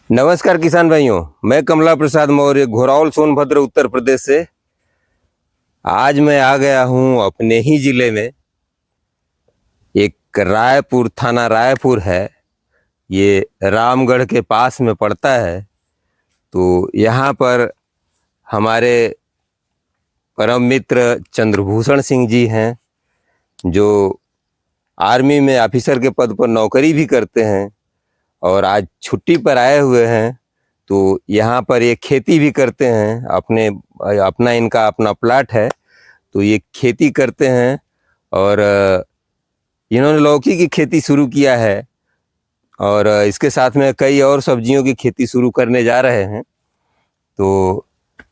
नमस्कार किसान भाइयों, मैं कमला प्रसाद मौर्य घोरावल सोनभद्र उत्तर प्रदेश से। आज मैं आ गया हूं अपने ही जिले में। एक रायपुर थाना रायपुर है, ये रामगढ़ के पास में पड़ता है। तो यहाँ पर हमारे परम मित्र चंद्रभूषण सिंह जी हैं, जो आर्मी में ऑफिसर के पद पर नौकरी भी करते हैं और आज छुट्टी पर आए हुए हैं। तो यहाँ पर ये खेती भी करते हैं, इनका अपना प्लाट है, तो ये खेती करते हैं। और इन्होंने लौकी की खेती शुरू किया है और इसके साथ में कई और सब्जियों की खेती शुरू करने जा रहे हैं। तो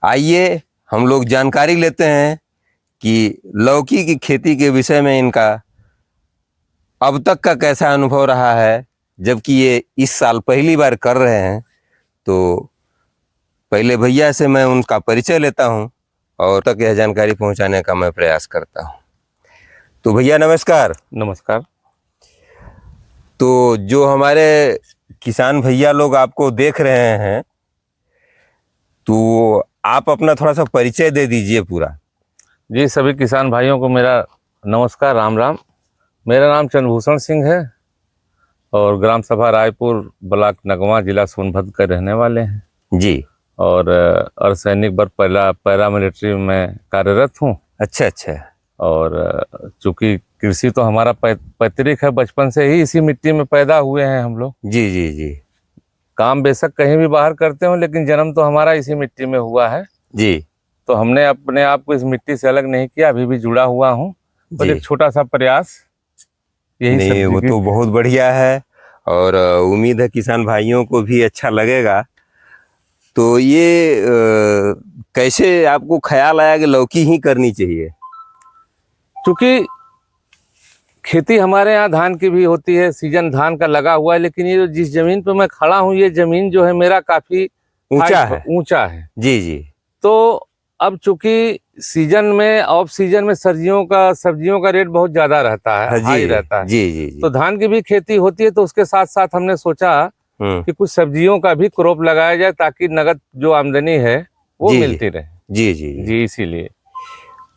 आइए हम लोग जानकारी लेते हैं कि लौकी की खेती के विषय में इनका अब तक का कैसा अनुभव रहा है, जबकि ये इस साल पहली बार कर रहे हैं। तो पहले भैया से मैं उनका परिचय लेता हूं और तक यह जानकारी पहुंचाने का मैं प्रयास करता हूं। तो भैया नमस्कार। नमस्कार। तो जो हमारे किसान भैया लोग आपको देख रहे हैं, तो आप अपना थोड़ा सा परिचय दे दीजिए पूरा। जी, सभी किसान भाइयों को मेरा नमस्कार, राम राम। मेरा नाम चंद्रभूषण सिंह है और ग्राम सभा रायपुर, ब्लॉक नगवां, जिला सोनभद्र के रहने वाले हैं जी। और अर्धसैनिक बल पैरामिलिट्री में कार्यरत हूँ। अच्छा। और चूंकि कृषि तो हमारा पैतृक है, बचपन से ही इसी मिट्टी में पैदा हुए हैं हम लोग। जी। काम बेशक कहीं भी बाहर करते हो, लेकिन जन्म तो हमारा इसी मिट्टी में हुआ है जी। तो हमने अपने आप को इस मिट्टी से अलग नहीं किया, अभी भी जुड़ा हुआ हूँ। और एक छोटा सा प्रयास यही नहीं, वो तो बहुत बढ़िया है और उम्मीद है किसान भाइयों को भी अच्छा लगेगा। तो ये कैसे आपको ख्याल आया कि लौकी ही करनी चाहिए? क्योंकि खेती हमारे यहाँ धान की भी होती है, सीजन धान का लगा हुआ है, लेकिन ये जिस जमीन पे मैं खड़ा हूँ, ये जमीन जो है मेरा काफी ऊंचा है। जी। तो अब चूंकि सीजन में, ऑफ सीजन में सब्जियों का रेट बहुत ज्यादा रहता है, हाई रहता है। जी। तो धान की भी खेती होती है, तो उसके साथ साथ हमने सोचा कि कुछ सब्जियों का भी क्रॉप लगाया जाए ताकि नगद जो आमदनी है वो मिलती रहे। जी, इसीलिए।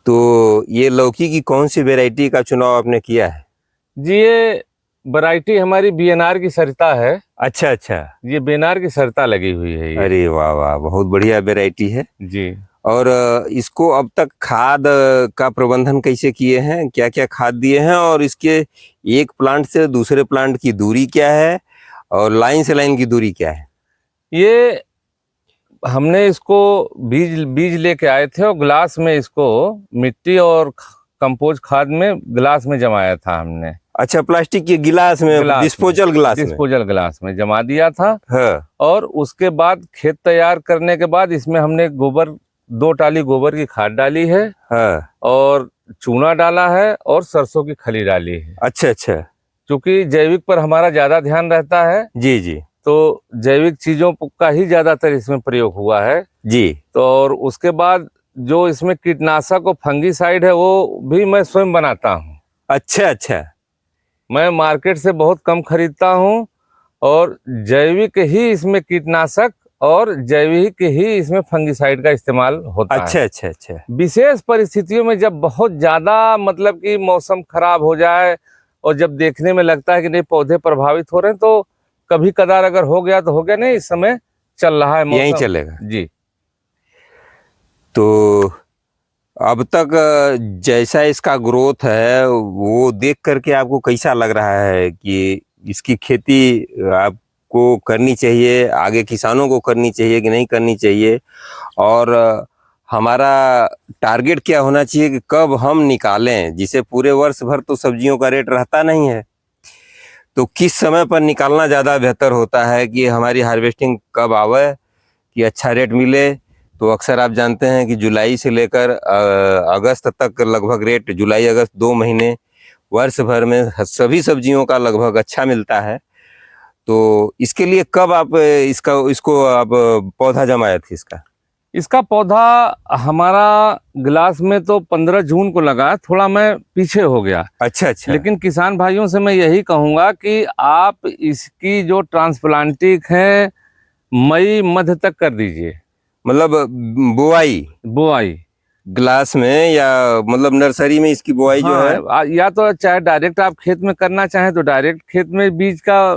तो ये लौकी की कौन सी वैरायटी का चुनाव आपने किया है? जी, ये वैरायटी हमारी बीएनआर की सरिता है। अच्छा। ये बीएनआर की सरिता लगी हुई है ये। अरे वाह, बहुत बढ़िया वैरायटी है जी। और इसको अब तक खाद का प्रबंधन कैसे किए हैं, क्या क्या खाद दिए हैं, और इसके एक प्लांट से दूसरे प्लांट की दूरी क्या है और लाइन से लाइन की दूरी क्या है? ये हमने इसको बीज लेके आए थे और ग्लास में इसको मिट्टी और कंपोस्ट खाद में ग्लास में जमाया था हमने। अच्छा, प्लास्टिक के गिलास में, डिस्पोजल ग्लास में जमा दिया था। हाँ। और उसके बाद खेत तैयार करने के बाद इसमें हमने 2 टाली गोबर की खाद डाली है। हाँ। और चूना डाला है और सरसों की खली डाली है। अच्छा। क्योंकि जैविक पर हमारा ज्यादा ध्यान रहता है। जी। तो जैविक चीजों का ही ज्यादातर इसमें प्रयोग हुआ है। जी। तो और उसके बाद जो इसमें कीटनाशक और फंगीसाइड है वो भी मैं स्वयं बनाता हूँ। अच्छा। मैं मार्केट से बहुत कम खरीदता हूँ और जैविक ही इसमें कीटनाशक और जैविक ही इसमें फंगीसाइड का इस्तेमाल होता है। अच्छा। विशेष परिस्थितियों में जब बहुत ज्यादा मतलब कि मौसम खराब हो जाए और जब देखने में लगता है कि नहीं पौधे प्रभावित हो रहे हैं, तो कभी कदार अगर हो गया तो हो गया, नहीं इस समय चल रहा है, यही चलेगा। जी। तो अब तक जैसा इसका ग्रोथ है वो देख करके आपको कैसा लग रहा है कि इसकी खेती आपको करनी चाहिए, आगे किसानों को करनी चाहिए कि नहीं करनी चाहिए, और हमारा टारगेट क्या होना चाहिए कि कब हम निकालें, जिसे पूरे वर्ष भर तो सब्जियों का रेट रहता नहीं है, तो किस समय पर निकालना ज़्यादा बेहतर होता है कि हमारी हार्वेस्टिंग कब आवे कि अच्छा रेट मिले? तो अक्सर आप जानते हैं कि जुलाई से लेकर अगस्त तक लगभग रेट, जुलाई अगस्त 2 महीने वर्ष भर में सभी सब्जियों का लगभग अच्छा मिलता है। तो इसके लिए कब आप इसको आप पौधा जमाया थे इसका पौधा हमारा ग्लास में तो 15 जून को लगा, थोड़ा मैं पीछे हो गया। अच्छा। लेकिन किसान भाइयों से मैं यही कहूंगा कि आप इसकी जो ट्रांसप्लांटिंग है मई मध्य तक कर दीजिए। मतलब बुआई बुआई ग्लास में या मतलब नर्सरी में इसकी बुआई जो है, या तो चाहे डायरेक्ट आप खेत में करना चाहें तो डायरेक्ट खेत में बीज का,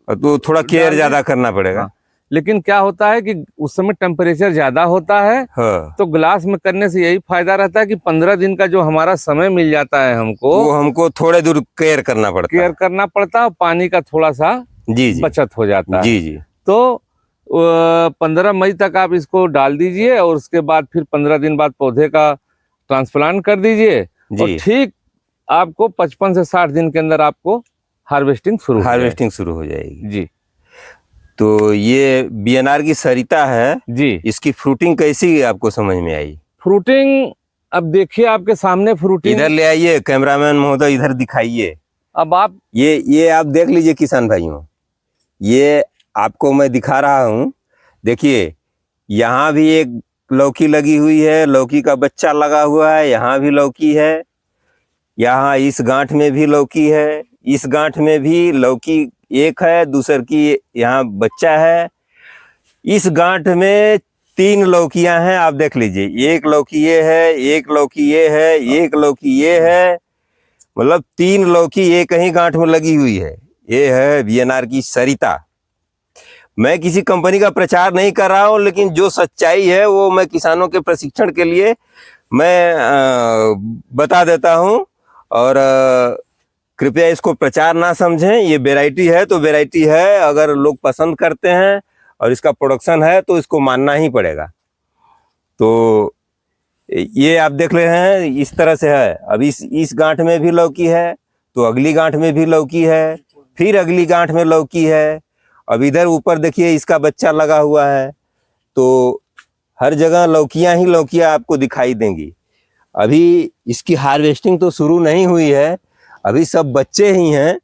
तो थोड़ा केयर ज्यादा करना पड़ेगा। हाँ, लेकिन क्या होता है कि उस समय टेम्परेचर ज्यादा होता है। हाँ। तो ग्लास में करने से यही फायदा रहता है कि 15 दिन का जो हमारा समय मिल जाता है हमको, वो हमको थोड़े दूर केयर करना पड़ता है। पानी का थोड़ा सा जी जी बचत हो जाता है। जी जी। तो 15 मई तक आप इसको डाल दीजिए और उसके बाद फिर 15 दिन बाद पौधे का ट्रांसप्लांट कर दीजिए और ठीक आपको 55 से 60 दिन के अंदर आपको हार्वेस्टिंग शुरू हो जाएगी जी। तो ये बीएनआर की सरिता है जी। इसकी फ्रूटिंग कैसी आपको समझ में आई? फ्रूटिंग अब देखिए आपके सामने फ्रूटिंग, इधर ले आइए कैमरामैन महोदय, इधर दिखाइए। अब आप ये आप देख लीजिए किसान भाइयों, ये आपको मैं दिखा रहा हूँ। देखिए यहाँ भी एक लौकी लगी हुई है, लौकी का बच्चा लगा हुआ है, यहाँ भी लौकी है, यहाँ इस गांठ में भी लौकी है, इस गांठ में भी लौकी एक है, दूसर की यहाँ बच्चा है, इस गांठ में 3 लौकियां हैं। आप देख लीजिए, एक लौकी ये है, एक लौकी ये है, एक लौकी ये है, मतलब 3 लौकी एक ही गांठ में लगी हुई है। ये है बीएनआर की सरिता। मैं किसी कंपनी का प्रचार नहीं कर रहा हूं, लेकिन जो सच्चाई है वो मैं किसानों के प्रशिक्षण के लिए मैं बता देता हूं। और कृपया इसको प्रचार ना समझें, ये वैरायटी है तो वैरायटी है, अगर लोग पसंद करते हैं और इसका प्रोडक्शन है तो इसको मानना ही पड़ेगा। तो ये आप देख रहे हैं इस तरह से है। अब इस गांठ में भी लौकी है, तो अगली गांठ में भी लौकी है, फिर अगली गांठ में लौकी है। अब इधर ऊपर देखिए इसका बच्चा लगा हुआ है। तो हर जगह लौकियां ही लौकियां आपको दिखाई देंगी। अभी इसकी हार्वेस्टिंग तो शुरू नहीं हुई है, अभी सब बच्चे ही हैं।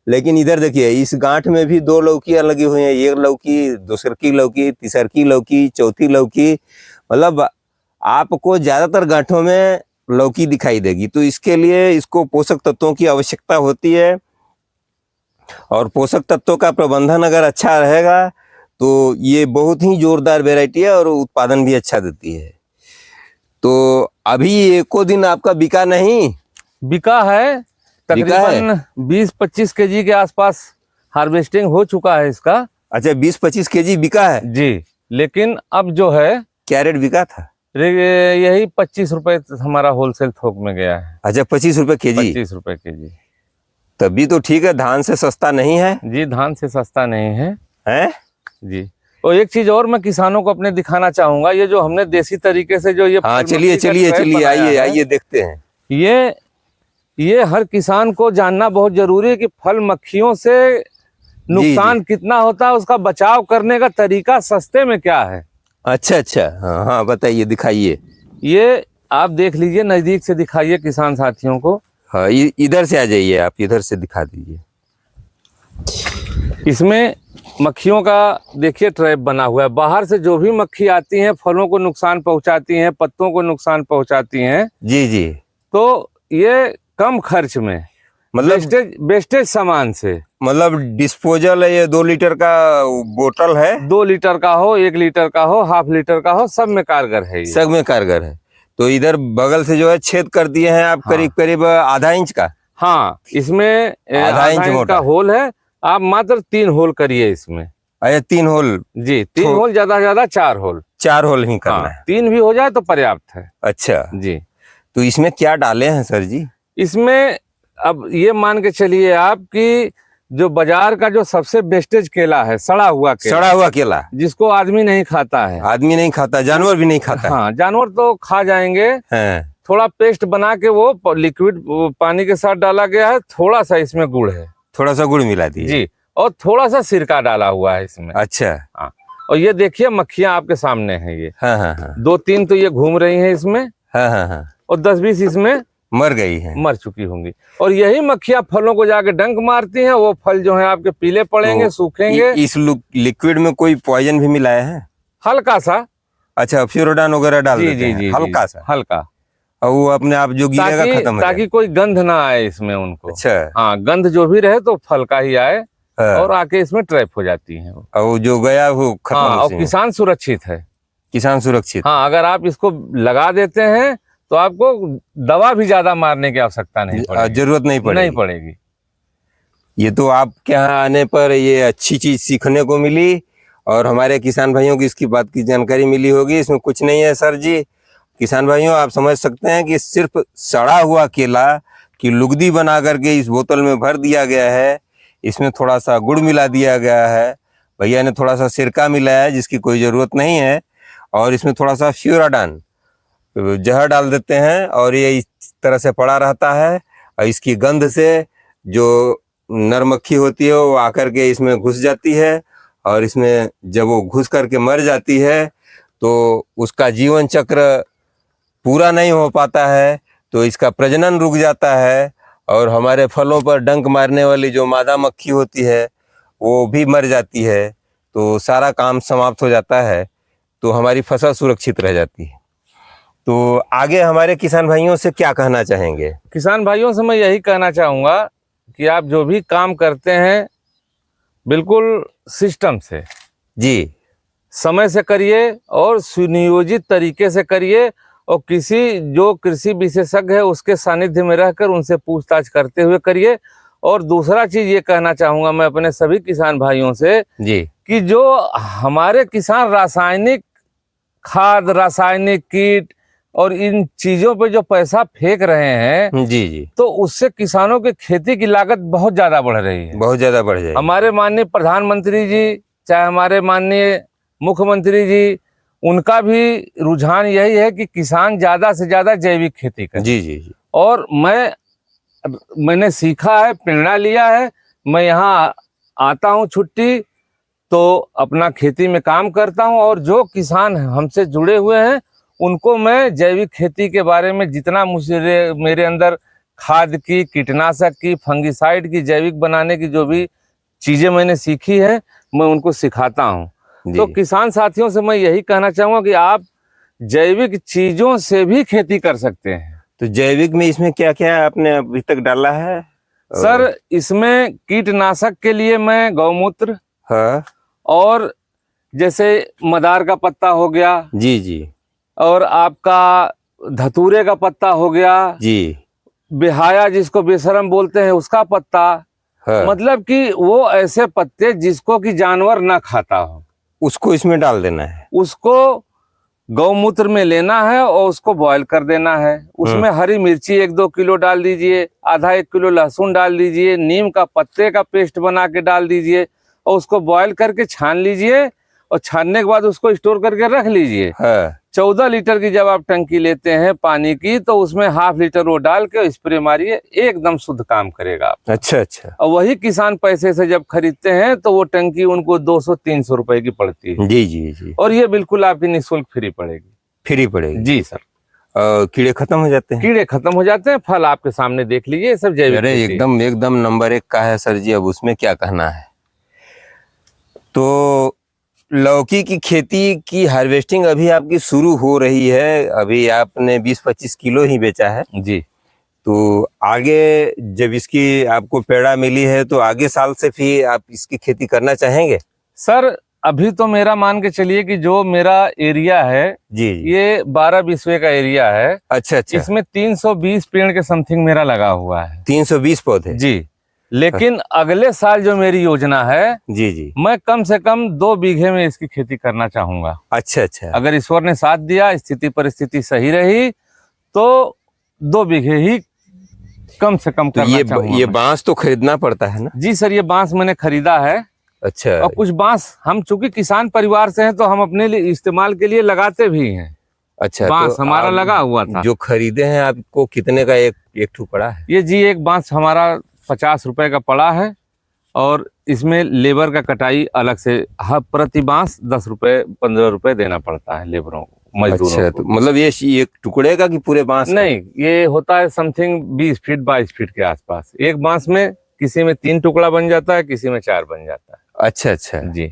लेकिन इधर देखिए इस गांठ में भी 2 लौकियां लगी हुई हैं, एक लौकी, दूसर की लौकी, तीसर की लौकी, चौथी लौकी, मतलब आपको ज्यादातर गांठों में लौकी दिखाई देगी। तो इसके लिए इसको पोषक तत्वों की आवश्यकता होती है, और पोषक तत्वों का प्रबंधन अगर अच्छा रहेगा तो ये बहुत ही जोरदार वैरायटी है और उत्पादन भी अच्छा देती है। तो अभी एको दिन आपका बिका नहीं? बिका है, तकरीबन 20-25 केजी के आसपास हार्वेस्टिंग हो चुका है इसका। अच्छा, 20-25 केजी बिका है जी। लेकिन अब जो है, क्या रेट बिका था? यही 25 रुपए हमारा होलसेल थोक में गया है। अच्छा, 25 रुपए केजी? 25 रुपए केजी। तभी तो ठीक है, धान से सस्ता नहीं है जी, धान से सस्ता नहीं है। हैं जी। और एक चीज और मैं किसानों को अपने दिखाना चाहूंगा, ये जो हमने देसी तरीके से जो ये, हाँ चलिए आइए देखते हैं। ये हर किसान को जानना बहुत जरूरी है कि फल मक्खियों से नुकसान कितना होता है, उसका बचाव करने का तरीका सस्ते में क्या है। अच्छा, हाँ बताइए, दिखाइए। ये आप देख लीजिए, नजदीक से दिखाइए किसान साथियों को। हाँ, इधर से आ जाइए, आप इधर से दिखा दीजिए। इसमें मक्खियों का देखिए ट्रैप बना हुआ है। बाहर से जो भी मक्खी आती हैं फलों को नुकसान पहुंचाती हैं, पत्तों को नुकसान पहुंचाती हैं। जी। तो ये कम खर्च में, मतलब वेस्टेज सामान से, मतलब डिस्पोजल है, ये 2 लीटर का बोतल है, 2 लीटर का हो, 1 लीटर का हो, हाफ लीटर का हो, सब में कारगर है, सब में कारगर है। तो इधर बगल से जो है छेद कर दिए हैं आप, करीब करीब आधा इंच का। हाँ, इसमें आधा इंच का होल है। आप मात्र 3 होल करिए इसमें। अच्छा, 3 होल? जी, 3 होल, ज्यादा से ज्यादा 4 होल। 4 होल ही करना है। 3 भी हो जाए तो पर्याप्त है। अच्छा जी। तो इसमें क्या डाले हैं सर जी? इसमें अब ये मान के चलिए आप कि जो बाजार का जो सबसे बेस्टेज केला है, सड़ा हुआ केला, जिसको आदमी नहीं खाता है, जानवर भी नहीं खाता। हाँ, जानवर तो खा जाएंगे। थोड़ा पेस्ट बना के वो लिक्विड पानी के साथ डाला गया है, थोड़ा सा इसमें गुड़ है, थोड़ा सा गुड़ मिला दिए जी, और थोड़ा सा सिरका डाला हुआ है इसमें। अच्छा। हाँ, और ये देखिए मक्खियां आपके सामने हैं ये। हाँ। 2-3 तो ये घूम रही हैं इसमें। हाँ। और 10-20 इसमें मर गई हैं, मर चुकी होंगी। और यही मक्खियां फलों को जाके डंक मारती हैं, वो फल जो है आपके पीले पड़ेंगे, तो सूखेंगे। इस लिक्विड में कोई पॉइजन भी मिलाया है? हल्का सा। अच्छा, फ्यूरोडान वगैरह डाल देते हैं? हल्का सा, हल्का, और वो अपने आप जो गिरेगा खत्म हो जाए, ताकि कोई गंध ना आए इसमें उनको। अच्छा। हाँ, गंध जो भी रहे तो फल का ही आए। हाँ। और आके इसमें ट्रैप हो जाती हैं। और वो जो गया वो खत्म हाँ, और उसी में। किसान सुरक्षित है। किसान सुरक्षित। हाँ, अगर आप इसको लगा देते हैं तो आपको दवा भी ज्यादा मारने की आवश्यकता नहीं पड़ेगी, जरूरत नहीं नहीं पड़ेगी। पड़ेगी। ये तो आपके यहाँ आने पर ये अच्छी चीज सीखने को मिली और हमारे किसान भाइयों को इसकी बात की जानकारी मिली होगी। इसमें कुछ नहीं है सर जी। किसान भाइयों, आप समझ सकते हैं कि सिर्फ सड़ा हुआ केला की लुगदी बना करके इस बोतल में भर दिया गया है। इसमें थोड़ा सा गुड़ मिला दिया गया है, भैया ने थोड़ा सा सिरका मिलाया है जिसकी कोई ज़रूरत नहीं है, और इसमें थोड़ा सा फ्यूराडान जहर डाल देते हैं और ये इस तरह से पड़ा रहता है। और इसकी गंध से जो नरमक्खी होती है वो आकर के इसमें घुस जाती है, और इसमें जब वो घुस करके मर जाती है तो उसका जीवन चक्र पूरा नहीं हो पाता है, तो इसका प्रजनन रुक जाता है, और हमारे फलों पर डंक मारने वाली जो मादा मक्खी होती है वो भी मर जाती है। तो सारा काम समाप्त हो जाता है, तो हमारी फसल सुरक्षित रह जाती है। तो आगे हमारे किसान भाइयों से क्या कहना चाहेंगे? किसान भाइयों से मैं यही कहना चाहूँगा कि आप जो भी काम करते हैं बिल्कुल सिस्टम से, जी, समय से करिए और सुनियोजित तरीके से करिए, और किसी जो कृषि विशेषज्ञ है उसके सानिध्य में रहकर उनसे पूछताछ करते हुए करिए। और दूसरा चीज ये कहना चाहूँगा मैं अपने सभी किसान भाइयों से जी, कि जो हमारे किसान रासायनिक खाद, रासायनिक कीट और इन चीजों पे जो पैसा फेंक रहे हैं, जी, जी, तो उससे किसानों की खेती की लागत बहुत ज्यादा बढ़ रही है। बहुत ज्यादा बढ़ जाएगी। हमारे माननीय प्रधानमंत्री जी, चाहे हमारे माननीय मुख्यमंत्री जी, उनका भी रुझान यही है कि किसान ज्यादा से ज्यादा जैविक खेती करें। जी, जी, जी, और मैंने सीखा है, प्रेरणा लिया है। मैं यहाँ आता हूँ छुट्टी तो अपना खेती में काम करता हूँ, और जो किसान हमसे जुड़े हुए हैं उनको मैं जैविक खेती के बारे में जितना मेरे अंदर खाद की, कीटनाशक की, फंगिसाइड की, जैविक बनाने की जो भी चीजें मैंने सीखी है मैं उनको सिखाता हूँ। तो किसान साथियों से मैं यही कहना चाहूँगा कि आप जैविक चीजों से भी खेती कर सकते हैं। तो जैविक में इसमें क्या क्या आपने अभी तक डाला है? सर, इसमें कीटनाशक के लिए मैं गौमूत्र, हाँ, और जैसे मदार का पत्ता हो गया, जी, जी, और आपका धतूरे का पत्ता हो गया, जी, बिहाया जिसको बेशरम बोलते हैं उसका पत्ता, हाँ, मतलब कि वो ऐसे पत्ते जिसको कि जानवर ना खाता हो, उसको इसमें डाल देना है। उसको गौमूत्र में लेना है और उसको बॉयल कर देना है। उसमें हरी मिर्ची 1-2 किलो डाल दीजिए, आधा 1 किलो लहसुन डाल दीजिए, नीम का पत्ते का पेस्ट बना के डाल दीजिए, और उसको बॉयल करके छान लीजिए, और छानने के बाद उसको स्टोर करके रख लीजिए। हाँ, 14 लीटर की जब आप टंकी लेते हैं पानी की, तो उसमें ½ लीटर वो डाल के स्प्रे मारिए, एकदम शुद्ध काम करेगा। अच्छा, अच्छा, और वही किसान पैसे से जब खरीदते हैं तो वो टंकी उनको 200-300 रुपए की पड़ती है। जी, जी, जी, और ये बिल्कुल आपकी निःशुल्क फ्री पड़ेगी। फ्री पड़ेगी जी सर। कीड़े खत्म हो जाते हैं? कीड़े खत्म हो जाते हैं, फल आपके सामने देख लीजिए, सब जैविक अरे खेती है। एकदम एकदम नंबर 1 का है सर जी। अब उसमें क्या कहना है? तो लौकी की खेती की हार्वेस्टिंग अभी आपकी शुरू हो रही है। अभी आपने 20-25 किलो ही बेचा है जी। तो आगे जब इसकी आपको पेड़ा मिली है तो आगे साल से भी आप इसकी खेती करना चाहेंगे? सर, अभी तो मेरा मान के चलिए कि जो मेरा एरिया है जी, जी, ये 12 बिस्वे का एरिया है। अच्छा, अच्छा, इसमें 320 पेड़ के समथिंग मेरा लगा हुआ है। 320 पौधे? जी। लेकिन अगले साल जो मेरी योजना है, जी, जी, मैं कम से कम 2 बीघे में इसकी खेती करना चाहूंगा। अच्छा, अच्छा, अगर ईश्वर ने साथ दिया, स्थिति परिस्थिति सही रही, तो 2 बीघे ही कम से कम तो करना चाहूंगा। ये बांस तो खरीदना पड़ता है ना? जी सर, ये बांस मैंने खरीदा है। अच्छा, और कुछ बांस हम चूंकि किसान परिवार से हैं तो हम अपने लिए इस्तेमाल के लिए लगाते भी हैं। अच्छा, बांस तो हमारा आप लगा हुआ था। जो खरीदे हैं आपको कितने का एक ठू पड़ा है? ये जी एक बांस हमारा 50 रुपए का पड़ा है, और इसमें लेबर का कटाई अलग से, हर प्रति बांस 10 रुपए 15 रुपए देना पड़ता है लेबरों को, मजदूरों अच्छा, को। तो मतलब ये एक टुकड़े का कि पूरे बांस का? नहीं, ये होता है समथिंग 20 फीट 22 फीट के आसपास। एक बांस में किसी में 3 टुकड़ा बन जाता है, किसी में 4 बन जाता है। अच्छा, अच्छा, जी।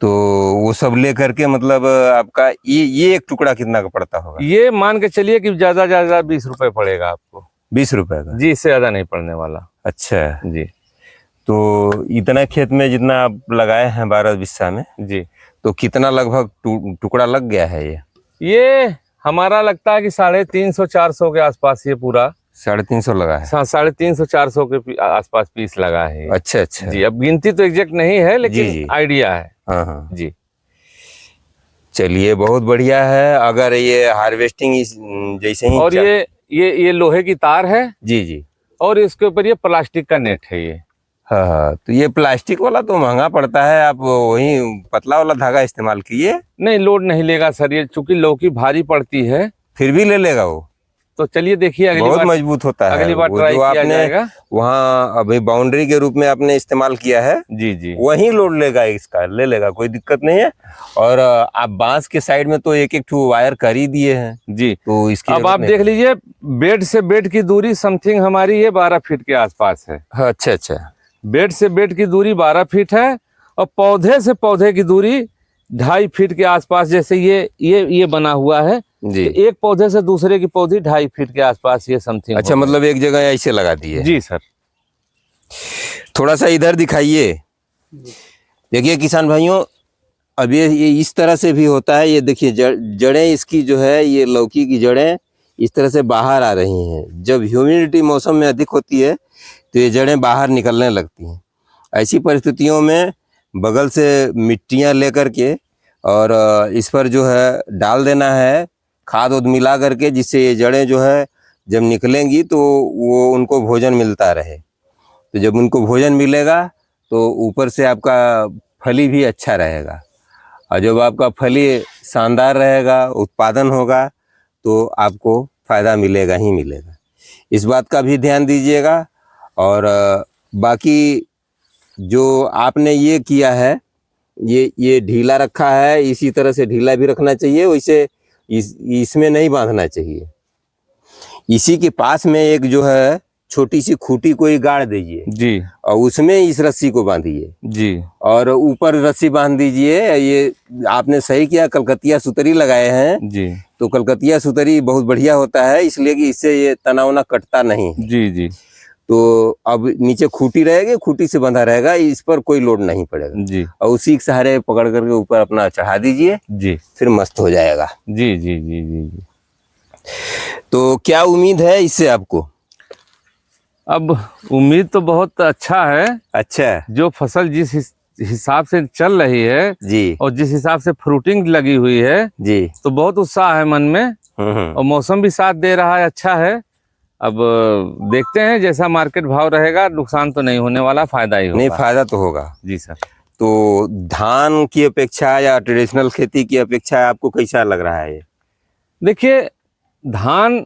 तो वो सब ले करके मतलब आपका ये एक टुकड़ा कितना का पड़ता होगा? ये मान के चलिए कि ज्यादा 20 रुपए पड़ेगा आपको। 20 रुपए का? जी, इससे ज्यादा नहीं पड़ने वाला। अच्छा, जी। तो इतना खेत में जितना आप लगाए हैं 12 बिस्सा में, जी, तो कितना लगभग टुकड़ा लग गया है ये हमारा लगता है कि 350-400 के आसपास ये पूरा 350 लगा है। 350-400 के आसपास पीस लगा है ये। अच्छा अच्छा जी, अब गिनती तो एग्जैक्ट नहीं है, जी, लेकिन जी। आइडिया है। हाँ हाँ जी, चलिए बहुत बढ़िया है। अगर ये हार्वेस्टिंग जैसे ही और ये लोहे की तार है, जी जी, और इसके ऊपर ये प्लास्टिक का नेट है ये। हाँ हाँ, तो ये प्लास्टिक वाला तो महंगा पड़ता है, आप वही पतला वाला धागा इस्तेमाल कीजिए। नहीं, लोड नहीं लेगा सर, ये चूंकि लौकी भारी पड़ती है। फिर भी ले लेगा वो, तो चलिए देखिए, अगली बहुत बार मजबूत होता है। अगली बार वो ट्राई जो किया आपने जाएगा। वहाँ अभी बाउंड्री के रूप में आपने इस्तेमाल किया है, जी जी वही लोड लेगा, इसका ले लेगा, कोई दिक्कत नहीं है। और आप बांस के साइड में तो एक एक ठो वायर कर ही दिए हैं, जी। तो इसकी अब आप देख लीजिए, बेड से बेड की दूरी समथिंग हमारी ये 12 फीट के आसपास है। हाँ, अच्छा अच्छा, बेड से बेड की दूरी 12 फीट है, और पौधे से पौधे की दूरी 2.5 फीट के आसपास। जैसे ये बना हुआ है, जी। तो एक पौधे से दूसरे की पौधी 2.5 फीट के आसपास ये समथिंग। अच्छा, मतलब एक जगह ऐसे लगा दिए। जी सर। थोड़ा सा इधर दिखाइए। देखिए किसान भाइयों, अब ये इस तरह से भी होता है। ये देखिए जड़ें इसकी जो है, ये लौकी की जड़ें इस तरह से बाहर आ रही हैं। जब ह्यूमिडिटी मौसम में अधिक होती है तो ये जड़ें बाहर निकलने लगती हैं। ऐसी परिस्थितियों में बगल से मिट्टियाँ लेकर के और इस पर जो है डाल देना है, खाद उद मिला करके, जिससे ये जड़ें जो है जब निकलेंगी तो वो उनको भोजन मिलता रहे। तो जब उनको भोजन मिलेगा तो ऊपर से आपका फली भी अच्छा रहेगा, और जब आपका फली शानदार रहेगा, उत्पादन होगा, तो आपको फ़ायदा मिलेगा ही मिलेगा। इस बात का भी ध्यान दीजिएगा। और बाकी जो आपने ये किया है, ये ढीला रखा है, इसी तरह से ढीला भी रखना चाहिए। वैसे इसमें नहीं बांधना चाहिए। इसी के पास में एक जो है छोटी सी खूंटी कोई गाड़ दीजिए जी, और उसमें इस रस्सी को बांधिए जी, और ऊपर रस्सी बांध दीजिए। ये आपने सही किया, कलकतिया सुतरी लगाए हैं। जी, तो कलकतिया सुतरी बहुत बढ़िया होता है, इसलिए कि इससे ये तनावना कटता नहीं है। जी, जी, तो अब नीचे खूंटी रहेगी, खूंटी से बंधा रहेगा, इस पर कोई लोड नहीं पड़ेगा। जी, और उसी के सहारे पकड़ करके ऊपर अपना चढ़ा दीजिए, जी, फिर मस्त हो जाएगा। जी, जी, जी, जी, जी। तो क्या उम्मीद है इससे आपको? अब उम्मीद तो बहुत अच्छा है। अच्छा जो फसल जिस हिसाब से चल रही है जी, और जिस हिसाब से फ्रूटिंग लगी हुई है, जी, तो बहुत उत्साह है मन में, और मौसम भी साथ दे रहा है, अच्छा है। अब देखते हैं जैसा मार्केट भाव रहेगा, नुकसान तो नहीं होने वाला, फायदा ही होगा। नहीं, फायदा तो होगा। जी सर। तो धान की अपेक्षा या ट्रेडिशनल खेती की अपेक्षा आपको कैसा लग रहा है ये? देखिए, धान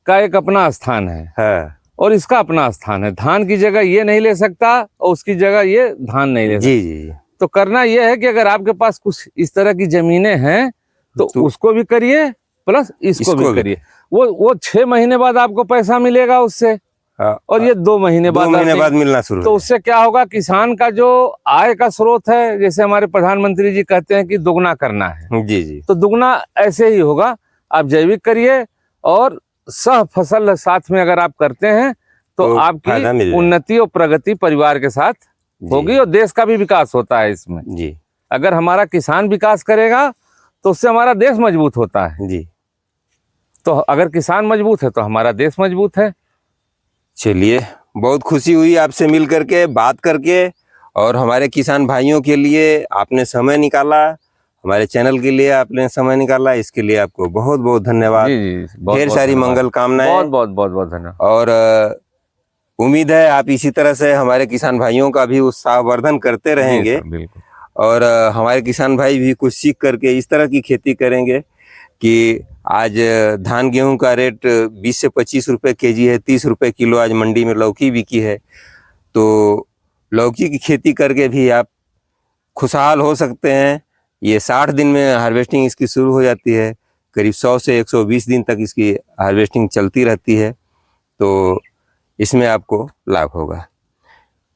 का एक अपना स्थान है, हाँ, और इसका अपना स्थान है। धान की जगह ये नहीं ले सकता, और उसकी जगह ये धान नहीं ले सकता। जी जी, तो करना यह है कि अगर आपके पास कुछ इस तरह की जमीनें हैं तो उसको भी करिए, प्लस इसको भी करिए। वो 6 महीने बाद आपको पैसा मिलेगा उससे, और ये 2 महीने बाद मिलना शुरू। तो उससे क्या होगा, किसान का जो आय का स्रोत है, जैसे हमारे प्रधानमंत्री जी कहते हैं कि दुगना करना है, जी जी, तो दुगना ऐसे ही होगा। आप जैविक करिए, और सह फसल साथ में अगर आप करते हैं तो आपकी उन्नति और प्रगति परिवार के साथ होगी, और देश का भी विकास होता है इसमें। जी, अगर हमारा किसान विकास करेगा तो उससे हमारा देश मजबूत होता है। जी, तो अगर किसान मजबूत है तो हमारा देश मजबूत है। चलिए, बहुत खुशी हुई आपसे मिल करके, बात करके, और हमारे किसान भाइयों के लिए आपने समय निकाला, हमारे चैनल के लिए आपने समय निकाला, इसके लिए आपको बहुत बहुत धन्यवाद। ढेर सारी मंगल कामनाएं। बहुत बहुत बहुत बहुत धन्यवाद। और उम्मीद है आप इसी तरह से हमारे किसान भाइयों का भी उत्साहवर्धन करते रहेंगे, बिल्कुल। और हमारे किसान भाई भी कुछ सीख करके इस तरह की खेती करेंगे कि आज धान गेहूं का रेट 20 से 25 रुपए केजी है, 30 रुपए किलो आज मंडी में लौकी बिकी है। तो लौकी की खेती करके भी आप खुशहाल हो सकते हैं। ये 60 दिन में हार्वेस्टिंग इसकी शुरू हो जाती है, करीब 100 से 120 दिन तक इसकी हार्वेस्टिंग चलती रहती है। तो इसमें आपको लाभ होगा।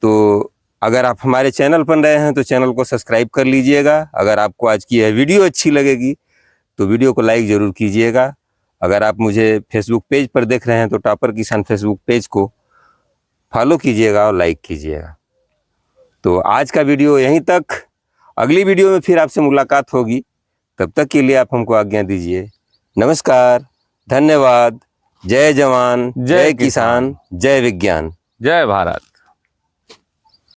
तो अगर आप हमारे चैनल पर नए हैं तो चैनल को सब्सक्राइब कर लीजिएगा। अगर आपको आज की यह वीडियो अच्छी लगेगी तो वीडियो को लाइक ज़रूर कीजिएगा। अगर आप मुझे फेसबुक पेज पर देख रहे हैं तो टॉपर किसान फेसबुक पेज को फॉलो कीजिएगा और लाइक कीजिएगा। तो आज का वीडियो यहीं तक। अगली वीडियो में फिर आपसे मुलाकात होगी। तब तक के लिए आप हमको आज्ञा दीजिए। नमस्कार, धन्यवाद। जय जवान, जय किसान, जय विज्ञान, जय भारत।